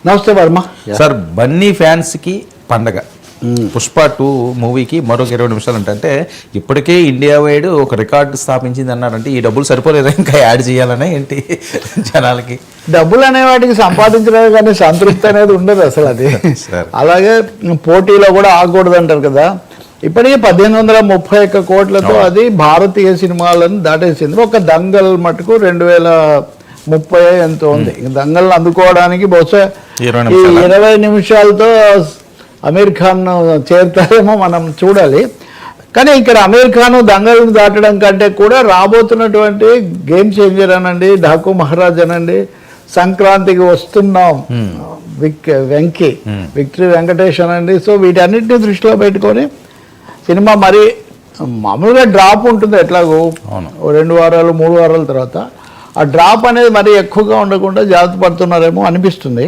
నమస్తే వర్మ సార్. బన్నీ ఫ్యాన్స్కి పండగ పుష్ప 2 మూవీకి మరొక 20 నిమిషాలు అంటే ఇప్పటికే ఇండియా వైడ్ ఒక రికార్డు స్థాపించింది అన్నారంటే ఈ డబ్బులు సరిపోలేదా ఇంకా యాడ్ చేయాలనే ఏంటి జనాలకి? డబ్బులు అనే వాటికి సంపాదించలేదు కానీ సంతృప్తి అనేది ఉండదు అసలు అది. అలాగే పోటీలో కూడా ఆగకూడదు అంటారు కదా. ఇప్పటికీ 1831 కోట్లతో అది భారతీయ సినిమాలను దాటేసింది. ఒక దంగల్ మటుకు 2030 ఎంతో ఉంది. దంగల్ని అందుకోవడానికి బహుశా 20 నిమిషాలతో అమీర్ ఖాన్ చేరుతారేమో మనం చూడాలి. కానీ ఇక్కడ అమీర్ ఖాన్ దంగల్ని దాటడం కంటే కూడా రాబోతున్నటువంటి గేమ్ చేంజర్ అనండి, ఢాకు మహారాజ్ అనండి, సంక్రాంతికి వస్తున్నాం, విక్టరీ వెంకటేష్ అనండి. సో వీటన్నిటిని దృష్టిలో పెట్టుకొని సినిమా మరి మామూలుగా డ్రాప్ ఉంటుంది ఎట్లాగో 2 వారాలు 3 వారాల తర్వాత. ఆ డ్రాప్ అనేది మరి ఎక్కువగా ఉండకుండా జాగ్రత్త పడుతున్నారేమో అనిపిస్తుంది.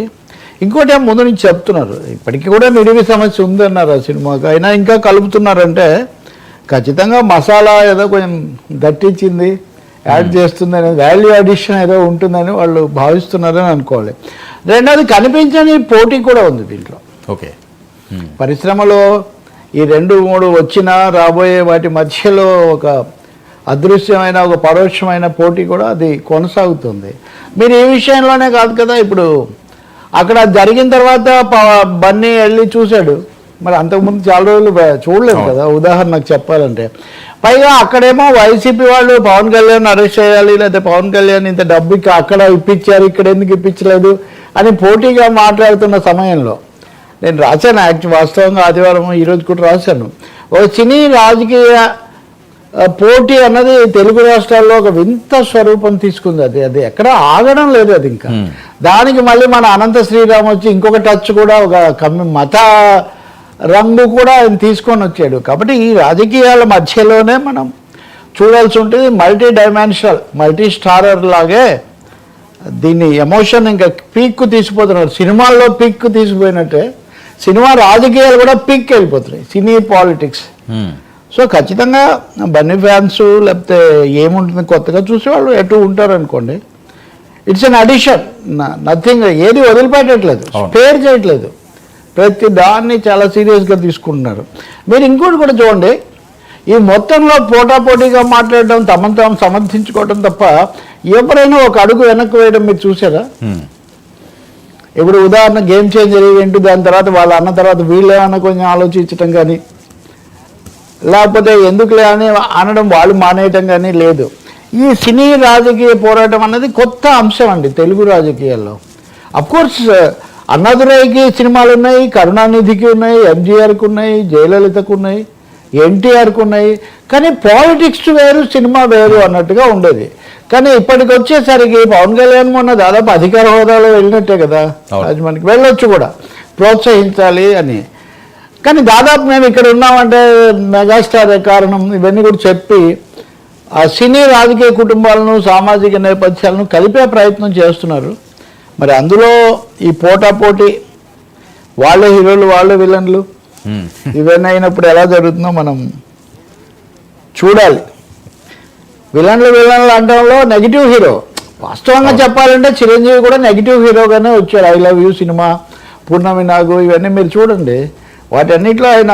ఇంకోటి ముందు నుంచి చెప్తున్నారు, ఇప్పటికీ కూడా నిడివి సమస్య ఉందన్నారు ఆ సినిమాకి, అయినా ఇంకా కలుపుతున్నారంటే ఖచ్చితంగా మసాలా ఏదో కొంచెం దట్టించింది, యాడ్ చేస్తుంది అనేది, వాల్యూ అడిషన్ ఏదో ఉంటుందని వాళ్ళు భావిస్తున్నారని అనుకోవాలి. రెండోది కనిపించని పోటీ కూడా ఉంది దీంట్లో. ఓకే, పరిశ్రమలో ఈ 2-3 వచ్చినా రాబోయే వాటి మధ్యలో ఒక అదృశ్యమైన ఒక పరోక్షమైన పోటీ కూడా అది కొనసాగుతుంది. మీరు ఈ విషయంలోనే కాదు కదా, ఇప్పుడు అక్కడ జరిగిన తర్వాత బన్నీ వెళ్ళి చూశాడు, మరి అంతకుముందు చాలా రోజులు చూడలేదు కదా ఉదాహరణకు చెప్పాలంటే. పైగా అక్కడేమో వైసీపీ వాళ్ళు పవన్ కళ్యాణ్ అరెస్ట్ చేయాలి, లేకపోతే పవన్ కళ్యాణ్ ఇంత డబ్బు అక్కడ ఇప్పించారు ఇక్కడ ఎందుకు ఇప్పించలేదు అని పోటీగా మాట్లాడుతున్న సమయంలో నేను రాశాను. వాస్తవంగా ఆదివారం ఈరోజు కూడా రాశాను. ఒక సినీ రాజకీయ పోటీ అన్నది తెలుగు రాష్ట్రాల్లో ఒక వింత స్వరూపం తీసుకుంది. అది ఎక్కడ ఆగడం లేదు. అది ఇంకా దానికి మళ్ళీ మన అనంత శ్రీరామ్ వచ్చి ఇంకొక టచ్ కూడా ఒక మత రంగు కూడా ఆయన తీసుకొని వచ్చాడు. కాబట్టి ఈ రాజకీయాల మధ్యలోనే మనం చూడాల్సి ఉంటుంది. మల్టీ డైమెన్షనల్ మల్టీ స్టారర్ లాగే దీన్ని ఎమోషన్ ఇంకా పీక్కు తీసుకుపోతున్నారు. సినిమాల్లో పీక్కు తీసుకుపోయినట్టే సినిమా రాజకీయాలు కూడా పీక్కి వెళ్ళిపోతున్నాయి, సినీ పాలిటిక్స్. సో ఖచ్చితంగా బన్నీ ఫ్యాన్స్ లేకపోతే ఏముంటుంది కొత్తగా చూసేవాళ్ళు ఎటు ఉంటారు అనుకోండి. It's an addition, nothing. ఏది వదిలిపెట్టట్లేదు, స్పేర్ చేయట్లేదు, ప్రతి దాన్ని చాలా సీరియస్గా తీసుకుంటున్నారు. మీరు ఇంకోటి కూడా చూడండి, ఈ మొత్తంలో పోటాపోటీగా మాట్లాడడం, తమను తాము సమర్థించుకోవడం తప్ప ఎవరైనా ఒక అడుగు వెనక్కి వేయడం మీరు చూసారా? ఇప్పుడు ఉదాహరణ గేమ్ చేంజర్ ఈవెంట్, దాని తర్వాత వాళ్ళ అన్న తర్వాత వీళ్ళేమన్నా కొంచెం ఆలోచించటం కానీ, లేకపోతే ఎందుకులే అని అనడం వాళ్ళు మానేయటం కానీ లేదు. ఈ సినీ రాజకీయ పోరాటం అన్నది కొత్త అంశం అండి తెలుగు రాజకీయాల్లో. అఫ్కోర్స్ అన్నాదురైకి సినిమాలు ఉన్నాయి, కరుణానిధికి ఉన్నాయి, ఎంజీఆర్కి ఉన్నాయి, జయలలితకు ఉన్నాయి, ఎన్టీఆర్కి ఉన్నాయి. కానీ పాలిటిక్స్ వేరు, సినిమా వేరు అన్నట్టుగా ఉండేది. కానీ ఇప్పటికి వచ్చేసరికి పవన్ కళ్యాణ్ మొన్న దాదాపు అధికార హోదాలో వెళ్ళినట్టే కదా, అది మనకి వెళ్ళొచ్చు కూడా, ప్రోత్సహించాలి అని. కానీ దాదాపు మేము ఇక్కడ ఉన్నామంటే మెగాస్టార్ కారణం, ఇవన్నీ కూడా చెప్పి ఆ సినీ రాజకీయ కుటుంబాలను సామాజిక నేపథ్యాలను కలిపే ప్రయత్నం చేస్తున్నారు. మరి అందులో ఈ పోటాపోటీ, వాళ్ళే హీరోలు వాళ్ళే విలన్లు, ఇవన్నీ అయినప్పుడు ఎలా జరుగుతుందో మనం చూడాలి. విలన్లు అనడంలో నెగిటివ్ హీరో, వాస్తవంగా చెప్పాలంటే చిరంజీవి కూడా నెగిటివ్ హీరోగానే వచ్చాడు. ఐ లవ్ యూ సినిమా, పూర్ణమి నాగు, ఇవన్నీ మీరు చూడండి, వాటన్నిటిలో ఆయన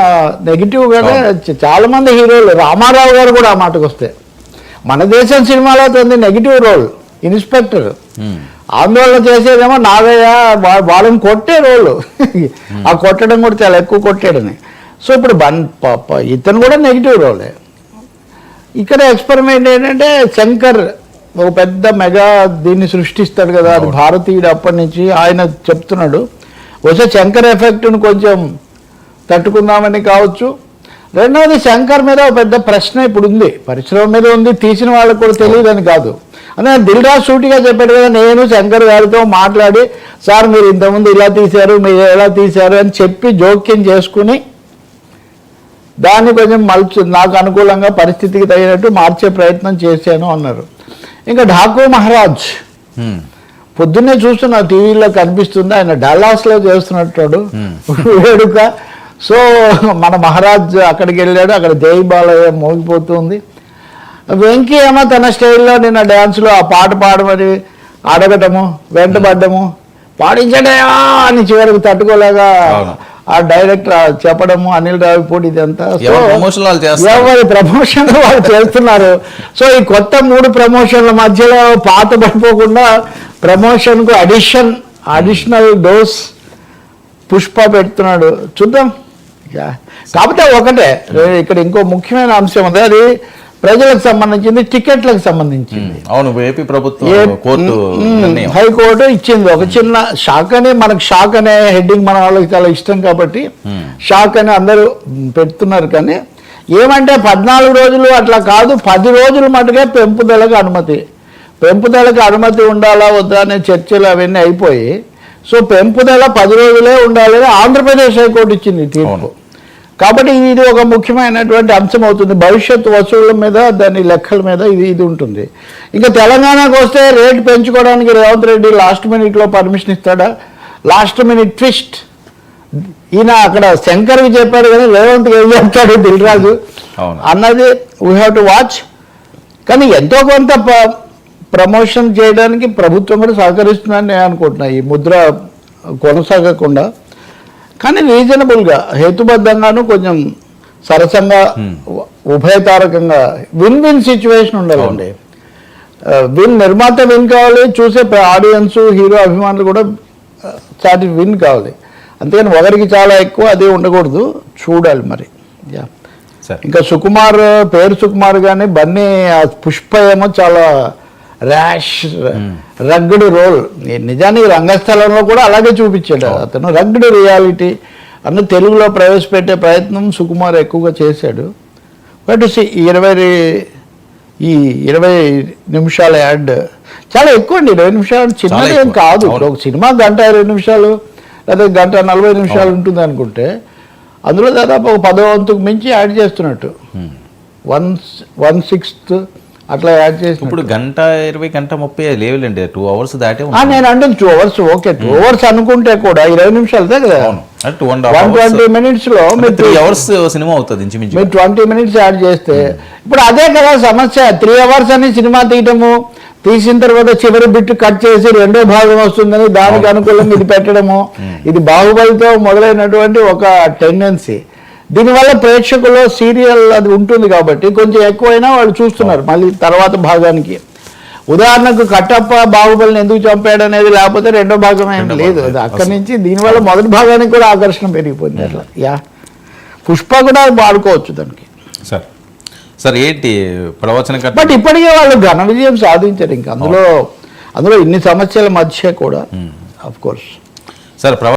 నెగిటివ్గానే. చాలామంది హీరోలు, రామారావు గారు కూడా ఆ మాటకు వస్తే మన దేశం సినిమాలో తొంది నెగిటివ్ రోల్, ఇన్స్పెక్టర్. ఆందోళన చేసేదేమో నాగయ్య, వాళ్ళని కొట్టే రోలు, ఆ కొట్టడం కూడా చాలా ఎక్కువ కొట్టాడని. సో ఇప్పుడు ఇతను కూడా నెగిటివ్ రోలే. ఇక్కడ ఎక్స్పెరిమెంట్ ఏంటంటే శంకర్ ఒక పెద్ద మెగా దీన్ని సృష్టిస్తాడు కదా, అది భారతీయుడు అప్పటి నుంచి. ఆయన చెప్తున్నాడు వచ్చే శంకర్ ఎఫెక్ట్ను కొంచెం తట్టుకుందామని కావచ్చు. రెండవది శంకర్ మీద ఒక పెద్ద ప్రశ్న ఇప్పుడు ఉంది, పరిశ్రమ మీద ఉంది, తీసిన వాళ్ళకు కూడా తెలియదని కాదు. అందుకని దిల్ రాజు సూటిగా చెప్పాడు కదా, నేను శంకర్ గారితో మాట్లాడి సార్ మీరు ఇంతకుముందు ఇలా తీశారు, మీరు ఎలా తీశారు అని చెప్పి జోక్యం చేసుకుని దాన్ని కొంచెం నాకు అనుకూలంగా పరిస్థితికి తగినట్టు మార్చే ప్రయత్నం చేశాను అన్నారు. ఇంకా ఢాకు మహారాజ్ పొద్దున్నే చూస్తున్నా టీవీలో కనిపిస్తుంది, ఆయన డల్లాస్లో చేస్తున్నట్టు వేడుక. సో మన మహారాజ్ అక్కడికి వెళ్ళాడు, అక్కడ జై బాలయ్య మోగిపోతుంది. వెంకీ ఏమో తన స్టైల్లో నిన్న డ్యాన్స్లో ఆ పాట పాడమని అడగటము, వెంటబడ్డము, పాడించడయా అని చివరికి తట్టుకోలేగా అవును. ఆ డైరెక్టర్ చెప్పడము అనిల్ రావిపూడి ఇదంతా సో ఎవరి promotion వాళ్ళు చేస్తారు. ఎవరి ప్రమోషన్ వాళ్ళు చేస్తున్నారు. సో ఈ కొత్త 3 ప్రమోషన్ల మధ్యలో పాత పడిపోకుండా ప్రమోషన్కు అడిషనల్ డోస్ పుష్ప పెడుతున్నాడు. చూద్దాం. కాకపోతే ఒకటే ఇక్కడ ఇంకో ముఖ్యమైన అంశం ఉంది, అది ప్రజలకు సంబంధించింది, టికెట్లకు సంబంధించింది. అవును, ఏపీ ప్రభుత్వం కోర్టు నిర్ణయం. హైకోర్టు ఇచ్చింది ఒక చిన్న షాక్ అని. మనకు షాక్ అనే హెడ్డింగ్ మన వాళ్ళకి చాలా ఇష్టం కాబట్టి షాక్ అని అందరూ పెడుతున్నారు. కానీ ఏమంటే 14 రోజులు అట్లా కాదు, 10 రోజులు మటుకే పెంపుదలకు అనుమతి ఉండాలా వద్దా అనే చర్చలు అవన్నీ అయిపోయి, సో పెంపుదల 10 రోజులే ఉండాలని ఆంధ్రప్రదేశ్ హైకోర్టు ఇచ్చింది తీర్పు. కాబట్టి ఇది ఒక ముఖ్యమైనటువంటి అంశం అవుతుంది. భవిష్యత్తు వసూళ్ల మీద, దాని లెక్కల మీద ఇది ఉంటుంది. ఇంకా తెలంగాణకు వస్తే రేటు పెంచుకోవడానికి రేవంత్ రెడ్డి లాస్ట్ మినిట్లో పర్మిషన్ ఇస్తాడా? Last minute twist. ఈయన అక్కడ శంకర్కి చెప్పాడు కానీ రేవంత్కి ఏం చెప్తాడు దిల్రాజు అన్నది వీ హ్యావ్ టు వాచ్. కానీ ఎంతో కొంత ప్రమోషన్ చేయడానికి ప్రభుత్వం కూడా సహకరిస్తుందని నేను అనుకుంటున్నా, ఈ ముద్ర కొనసాగకుండా. కానీ రీజనబుల్గా, హేతుబద్ధంగాను, కొంచెం సరసంగా, ఉభయతారకంగా విన్ విన్ సిచ్యువేషన్ ఉండాలండి. నిర్మాత విన్ కావాలి, చూసే ఆడియన్స్, హీరో అభిమానులు కూడా చాటి విన్ కావాలి. అంతేగాని ఒకరికి చాలా ఎక్కువ అదే ఉండకూడదు. చూడాలి మరి. ఇంకా సుకుమార్, పేరు సుకుమార్ కానీ బన్నీ, పుష్ప ఏమో చాలా ర్యాష్, రగ్డ్ రోల్. నిజానికి రంగస్థలంలో కూడా అలాగే చూపించాడు అతను. రగ్డ్ రియాలిటీ అన్న తెలుగులో ప్రవేశపెట్టే ప్రయత్నం సుకుమార్ ఎక్కువగా చేశాడు. బట్ ఈ 20 నిమిషాల యాడ్ చాలా ఎక్కువ అండి. 20 నిమిషాలు చిన్నది ఏం కాదు. ఒక సినిమా 1 గంట 20 నిమిషాలు లేదా 1 గంట 40 నిమిషాలు ఉంటుంది అనుకుంటే, అందులో దాదాపు ఒక 10వ వంతుకు మించి యాడ్ చేస్తున్నట్టు. 1/6 అట్లా యాడ్ చేసి. ఇప్పుడు 1 గంట 20 గంట 30 లేవులేండి, 2 hours దాటే. నేను అంటే 2 hours ఓకే, 2 hours అనుకుంటే కూడా 20 నిమిషాలదే కదా. 120 minutes లో మీరు 3 hours సినిమా అవుతుంది ఇంచుమించు. మీరు 20 minutes యాడ్ చేస్తే ఇప్పుడు అదే కదా సమస్య. 3 hours అని సినిమా తీయటము, తీసిన తర్వాత చివరి బిట్ కట్ చేసి 2వ భాగం వస్తుందని దానికి అనుకూలంగా ఇది పెట్టడము, ఇది బాహుబలితో మొదలైనటువంటి ఒక టెండెన్సీ. దీనివల్ల ప్రేక్షకుల్లో సీరియల్ అది ఉంటుంది కాబట్టి కొంచెం ఎక్కువైనా వాళ్ళు చూస్తున్నారు మళ్ళీ తర్వాత భాగానికి. ఉదాహరణకు కట్టప్ప బాహుబలిని ఎందుకు చంపాడు అనేది, లేకపోతే 2వ భాగం ఏం లేదు. అది అక్కడి నుంచి దీనివల్ల మొదటి భాగానికి కూడా ఆకర్షణ పెరిగిపోయింది. అట్లా పుష్ప కూడా వాడుకోవచ్చు దానికి. సార్ ఏంటి ప్రవచన? బట్ ఇప్పటికే వాళ్ళు ఘన విజయం సాధించారు. ఇంకా అందులో ఇన్ని సమస్యల మధ్య కూడా ఆఫ్ కోర్స్ సార్